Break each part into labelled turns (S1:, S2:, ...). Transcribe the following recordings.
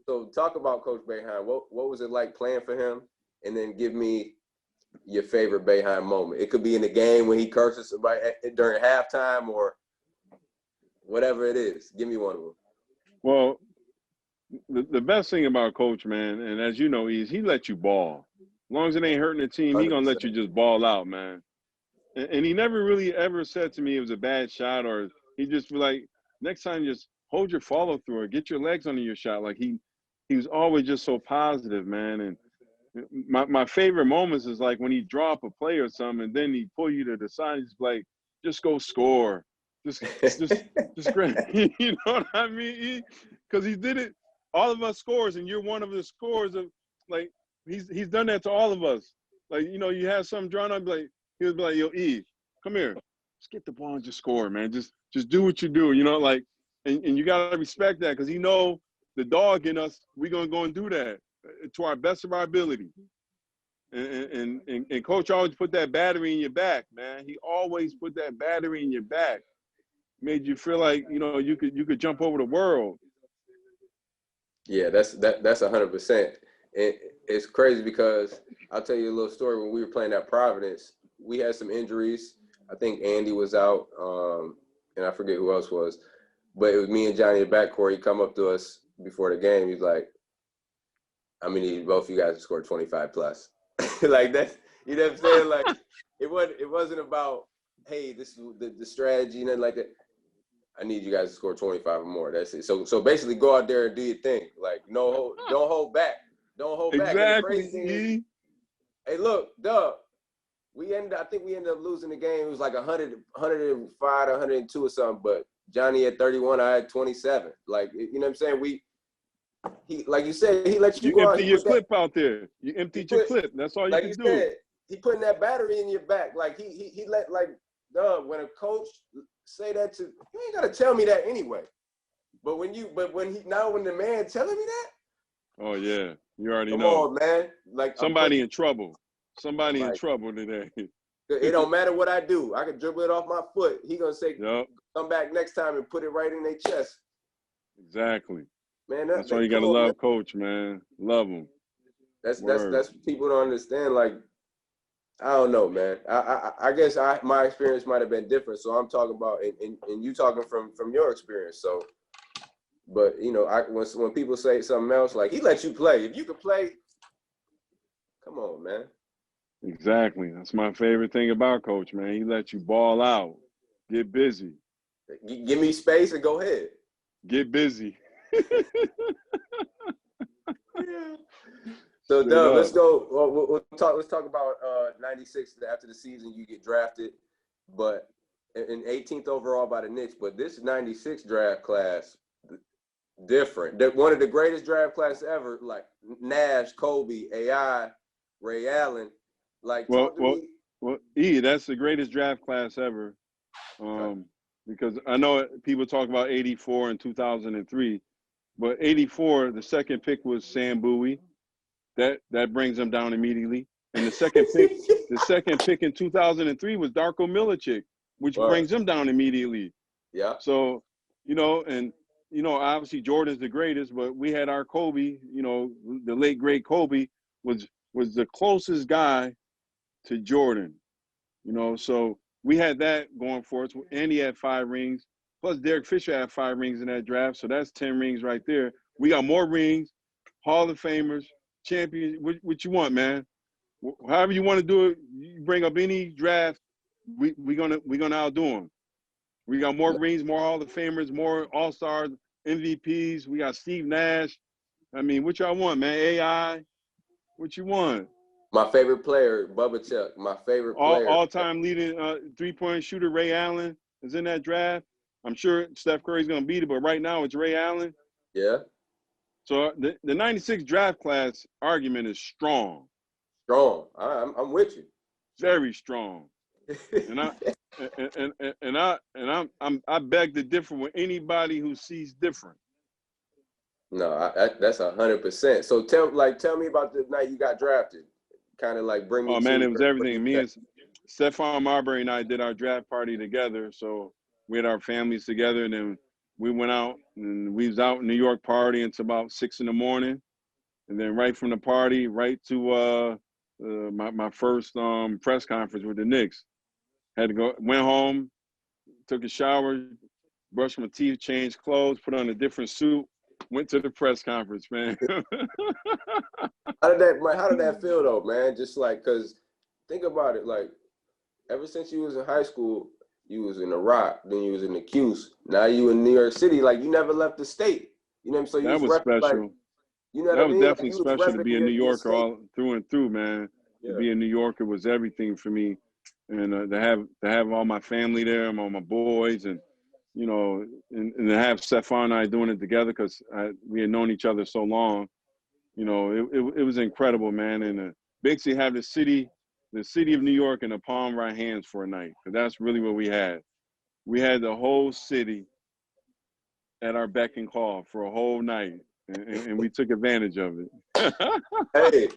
S1: So talk about Coach Boeheim. What was it like playing for him? And then give me your favorite Boeheim moment. It could be in the game when he curses somebody during halftime or whatever it is. Give me one of them.
S2: Well, the best thing about Coach, man, and as you know, is he let you ball. As long as it ain't hurting the team, he gonna
S1: 100%.
S2: let you just ball out, man. And he never really ever said to me it was a bad shot, or he just be like, next time just hold your follow through or get your legs under your shot. Like he was always just so positive, man. And my favorite moments is like when he drop a play or something, and then he pull you to the side. He's like, just go score, just great. You know what I mean? Because he did it. All of us scores, and you're one of the scores of like he's done that to all of us. Like, you know, you have something drawn up, like he would be like, yo, E, come here, just get the ball and just score, man. Just do what you do, you know, like, and you gotta respect that because he know the dog in us. We gonna go and do that to our best of our ability. And Coach always put that battery in your back, man. He always put that battery in your back. Made you feel like, you know, you could jump over the world.
S1: Yeah, that's 100%. It's crazy because I'll tell you a little story. When we were playing at Providence, we had some injuries. I think Andy was out, and I forget who else was. But it was me and Johnny in the backcourt. He come up to us before the game. He's like, I need both of you guys to score 25 plus. Like that, you know what I'm saying? Like it wasn't about, hey, this is the strategy, nothing like that. I need you guys to score 25 or more. That's it. So basically go out there and do your thing. Like, don't hold back. Don't hold back.
S2: Exactly.
S1: And the crazy thing is, hey, look, Dub, I think we ended up losing the game. It was like 105 to 102 or something, but Johnny had 31, I had 27. Like, you know what I'm saying? He like you said, he let you go out.
S2: You empty your clip out there. You emptied your clip. That's all you can do.
S1: Said, he putting that battery in your back. Like he let, like, Dub, when a coach say that to you, ain't gotta tell me that anyway. But when the man telling me that,
S2: oh yeah, you already
S1: come
S2: know.
S1: on, man. Like
S2: somebody in trouble. Somebody in trouble today.
S1: It don't matter what I do. I can dribble it off my foot. He gonna say,
S2: yep,
S1: come back next time and put it right in their chest.
S2: Exactly.
S1: Man,
S2: that's why you gotta love, man. Coach, man. Love him.
S1: That's people don't understand. Like, I don't know, man. I guess my experience might have been different. So I'm talking about, and you talking from your experience. So, but you know, when people say something else, like he lets you play. If you can play, come on, man.
S2: Exactly. That's my favorite thing about Coach, man. He lets you ball out, get busy.
S1: Give me space and go ahead.
S2: Get busy.
S1: Yeah. So, Doug, let's go. Let's talk about 96 after the season. You get drafted, but in 18th overall by the Knicks. But this 96 draft class, different. One of the greatest draft classes ever. Like Nash, Kobe, AI, Ray Allen. Like, talk to me.
S2: Well, that's the greatest draft class ever. Because I know people talk about 84 and 2003, but 84, the second pick was Sam Bowie. That brings them down immediately. And the second pick in 2003 was Darko Milicic, which brings them down immediately.
S1: Yeah.
S2: So, you know, and you know, obviously Jordan's the greatest, but we had our Kobe, you know, the late great Kobe was the closest guy to Jordan, you know, so we had that going for us. And he had 5 rings. Plus Derek Fisher had 5 rings in that draft. So that's 10 rings right there. We got more rings, Hall of Famers, champions, what you want, man. However you want to do it, you bring up any draft, we're gonna outdo them. We got more rings, more Hall of Famers, more All-Stars, MVPs. We got Steve Nash. I mean, what y'all want, man? AI, what you want?
S1: My favorite player, Bubba Chuck. My favorite player.
S2: All-time leading three-point shooter, Ray Allen, is in that draft. I'm sure Steph Curry's going to beat it, but right now it's Ray Allen.
S1: Yeah.
S2: So the 96 draft class argument is strong.
S1: Strong. I'm with you.
S2: Very strong. And I beg to differ with anybody who sees different.
S1: No, that's 100%. So tell me about the night you got drafted. Kind of like bring me.
S2: Oh man, it was everything. Me and Stephon Marbury and I did our draft party together. So we had our families together, and then we went out and we was out in New York partying until about 6 in the morning. And then right from the party, right to my first press conference with the Knicks. Had to go, went home, took a shower, brushed my teeth, changed clothes, put on a different suit, went to the press conference, man.
S1: How did that feel though, man? Just like, cause think about it, like ever since you was in high school, you was in the Rock, then you was in the Cuse. Now you in New York City, like you never left the state. You know what I'm saying? So you
S2: That
S1: was
S2: was
S1: repping like,
S2: special.
S1: you know what
S2: That
S1: I
S2: was
S1: mean? Like
S2: definitely
S1: you was
S2: special to
S1: repping
S2: be a New
S1: your
S2: Yorker
S1: state.
S2: all through and through, man.
S1: Yeah.
S2: To be in New York, it was everything for me, and to have all my family there, all my boys, and you know, and to have Stephon and I doing it together because we had known each other so long. You know, it was incredible, man, and basically have the city of New York in the palm of our hands for a night, because that's really what we had. We had the whole city at our beck and call for a whole night, and we took advantage of it.
S1: Hey,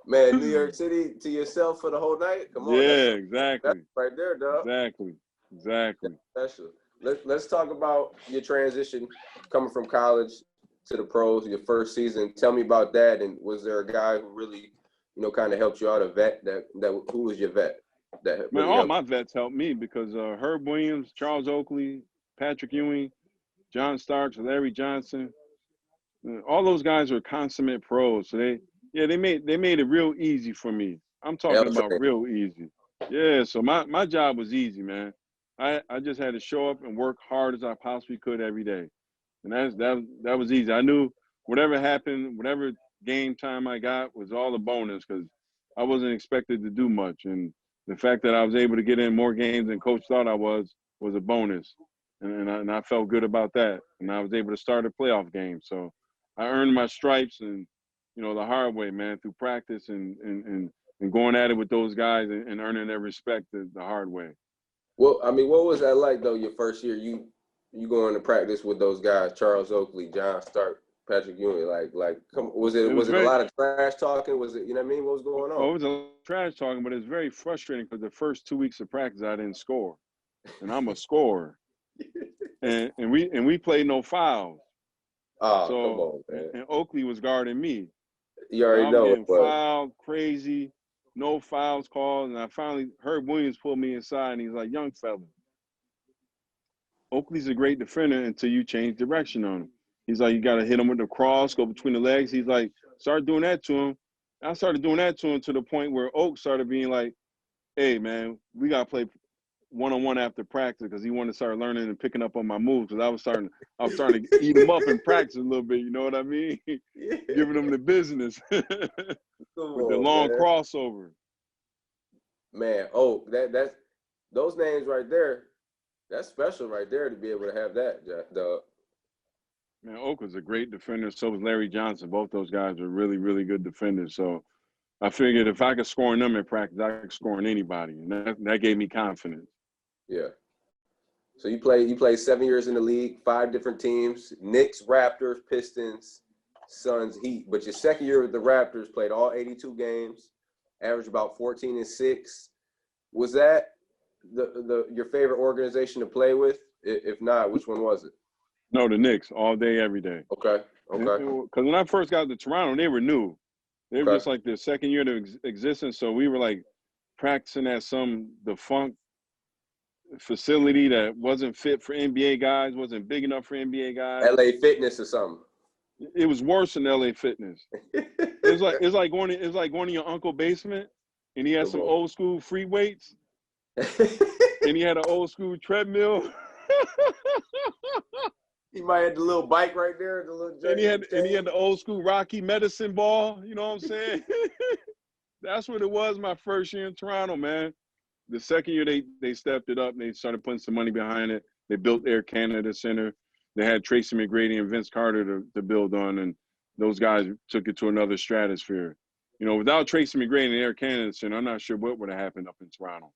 S1: man, New York City to yourself for the whole night? Come on,
S2: Yeah,
S1: that's
S2: exactly,
S1: right there, dog.
S2: exactly.
S1: That's special. Let's talk about your transition coming from college to the pros, your first season. Tell me about that. And was there a guy who really, kind of helped you out, a vet who was your vet that
S2: Man,
S1: really
S2: all
S1: helped
S2: my vets helped me because Herb Williams, Charles Oakley, Patrick Ewing, John Starks, Larry Johnson, all those guys are consummate pros. So they made it real easy for me. I'm
S1: you?
S2: talking about real easy. Yeah, so my job was easy, man. I just had to show up and work hard as I possibly could every day. And that was easy. I knew whatever happened, whatever game time I got was all a bonus because I wasn't expected to do much. And the fact that I was able to get in more games than coach thought I was a bonus. And I felt good about that. And I was able to start a playoff game. So I earned my stripes and, the hard way, man, through practice and going at it with those guys and earning their respect the hard way.
S1: Well, I mean, what was that like though? Your first year, you going to practice with those guys, Charles Oakley, John Stark, Patrick Ewing. Was it a lot of trash talking? Was it, you know what I mean? What was going on?
S2: Oh, it was a lot of trash talking, but it's very frustrating because the first 2 weeks of practice I didn't score, and I'm a scorer, and we played no fouls.
S1: Oh,
S2: So,
S1: come on, man.
S2: and Oakley was guarding me.
S1: You
S2: So
S1: already
S2: I'm
S1: know
S2: getting
S1: it was.
S2: fouled, crazy, no fouls called, and I finally heard Williams pull me inside, and he's like, "Young fella, Oakley's a great defender until you change direction on him." He's like, "You got to hit him with the cross, go between the legs." He's like, "Start doing that to him." I started doing that to him to the point where Oak started being like, "Hey, man, we got to play one-on-one after practice," because he wanted to start learning and picking up on my moves because I was starting to eat him up in practice a little bit. You know what I mean?
S1: Yeah.
S2: Giving him the business with the long crossover.
S1: Man, that's those names right there. That's special right there to be able to have that, dog.
S2: Man, Oak was a great defender. So was Larry Johnson. Both those guys were really, really good defenders. So I figured if I could score in them in practice, I could score in anybody, and that gave me confidence.
S1: Yeah. So you played 7 years in the league, 5 different teams: Knicks, Raptors, Pistons, Suns, Heat. But your second year with the Raptors, played all 82 games, averaged about 14-6. Was that your favorite organization to play with? If not, which one was it?
S2: No, the Knicks, all day, every day.
S1: Okay.
S2: Because when I first got to Toronto, they were new. They were just like their second year of existence. So we were like practicing at some defunct facility that wasn't fit for NBA guys, wasn't big enough for NBA guys.
S1: LA Fitness or something.
S2: It was worse than LA Fitness. It's like going to your uncle's basement, and he had some old school free weights, and he had an old school treadmill.
S1: He might have the little bike right there, the little.
S2: And he had the old school Rocky medicine ball. You know what I'm saying? That's what it was my first year in Toronto, man. The second year they stepped it up and they started putting some money behind it. They built Air Canada Center. They had Tracy McGrady and Vince Carter to build on, and those guys took it to another stratosphere. Without Tracy McGrady and Air Canada Center, I'm not sure what would have happened up in Toronto.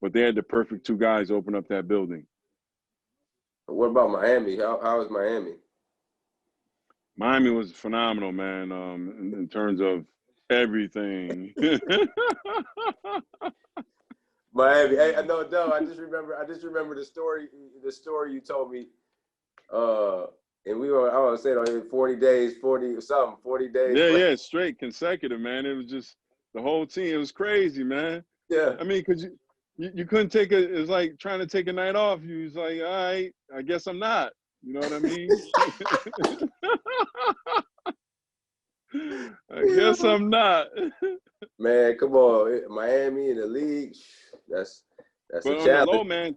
S2: But they had the perfect 2 guys open up that building.
S1: What about Miami? How is Miami?
S2: Miami was phenomenal, man, in terms of everything.
S1: Miami. Hey, no, I just remember the story you told me And we were, I want to say, 40 days, 40 days.
S2: Yeah, straight consecutive, man. It was just the whole team. It was crazy, man.
S1: Yeah.
S2: I mean, because you couldn't take it. It's like trying to take a night off. You was like, all right, I guess I'm not. You know what I mean? I guess I'm not.
S1: Man, come on. Miami in the league, that's a
S2: But on the
S1: challenge.
S2: low, man,